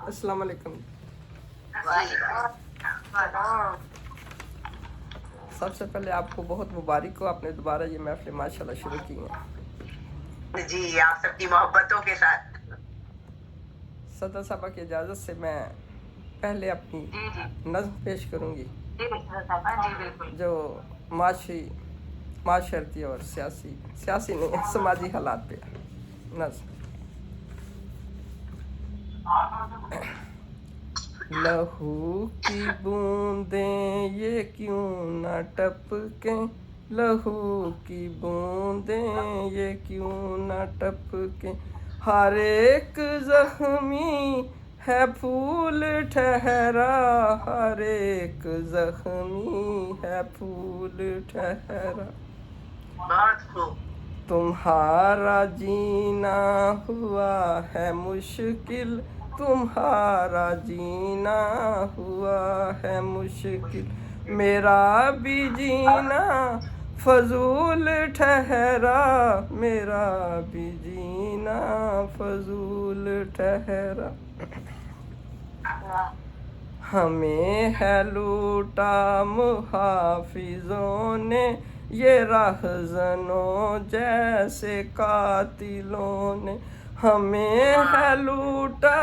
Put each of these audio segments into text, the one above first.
السلام علیکم۔ سب سے پہلے آپ کو بہت مبارک ہو، آپ نے دوبارہ یہ محفل ماشاءاللہ شروع کی ہیں۔ جی آپ سب کی محبتوں کے ساتھ۔ صدر صاحبہ کی اجازت سے میں پہلے اپنی نظم پیش کروں گی جو معاشرتی اور سیاسی نہیں سماجی حالات پہ نظم۔ لہو کی بوندیں یہ کیوں نہ ٹپکیں، لہو کی بوندیں یہ کیوں نہ ٹپکیں، ہر ایک زخمی ہے پھول ٹھہرا، ہر ایک زخمی ہے پھول ٹھہرا، بہت خوب۔ تمہارا جینا ہوا ہے مشکل، تمہارا جینا ہوا ہے مشکل، میرا بھی جینا فضول ٹھہرا، میرا بھی جینا فضول ٹھہرا، ہمیں ہے لوٹا محافظوں نے، یہ رہزنوں جیسے قاتلوں نے، ہمیں ہے لوٹا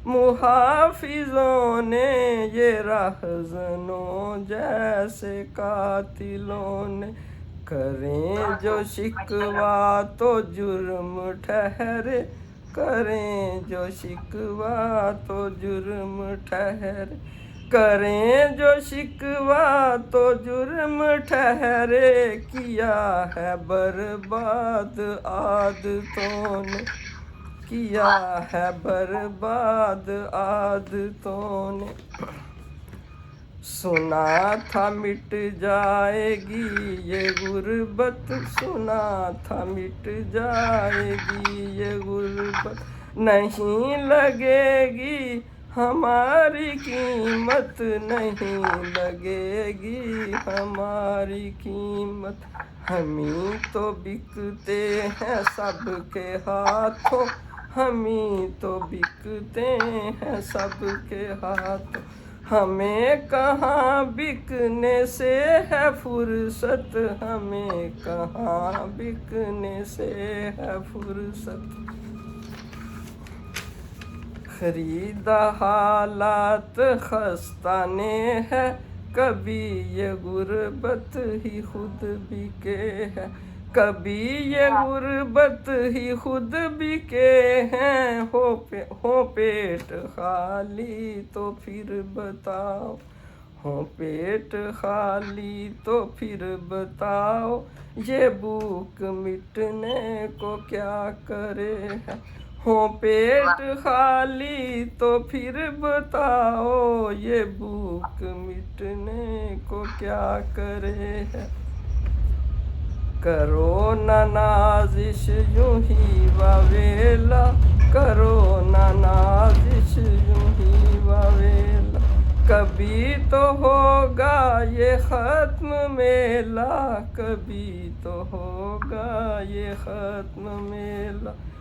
محافظوں نے، یہ رہزنوں جیسے قاتلوں نے، کریں جو شکوہ تو جرم ٹھہرے، کریں جو شکوہ تو جرم ٹھہرے، کریں جو شکوہ تو جرم ٹھہرے، کیا ہے برباد عادتوں نے، کیا ہے برباد عادتوں نے، سنا تھا مٹ جائے گی یہ غربت، سنا تھا مٹ جائے گی یہ غربت، نہیں لگے گی ہماری قیمت، نہیں لگے گی ہماری قیمت، ہمیں تو بکتے ہیں سب کے ہاتھوں، ہمیں تو بکتے ہیں سب کے ہاتھوں، ہمیں کہاں بکنے سے ہے فرصت، ہمیں کہاں بکنے سے ہے فرصت، خریدا حالات خستہ نے ہے، کبھی یہ غربت ہی خود بکے ہے، کبھی یہ غربت ہی خود بکے ہیں، ہو پیٹ خالی تو پھر بتاؤ، ہو پیٹ خالی تو پھر بتاؤ، یہ بھوک مٹنے کو کیا کرے ہے، ہو پیٹ خالی تو پھر بتاؤ، یہ بھوک مٹنے کو کیا کرے ہے، کرو نہ نازش یوں ہی واویلا، کرو نہ نازش یوں ہی واویلا، کبھی تو ہوگا یہ ختم میلہ، کبھی تو ہوگا یہ ختم میلہ،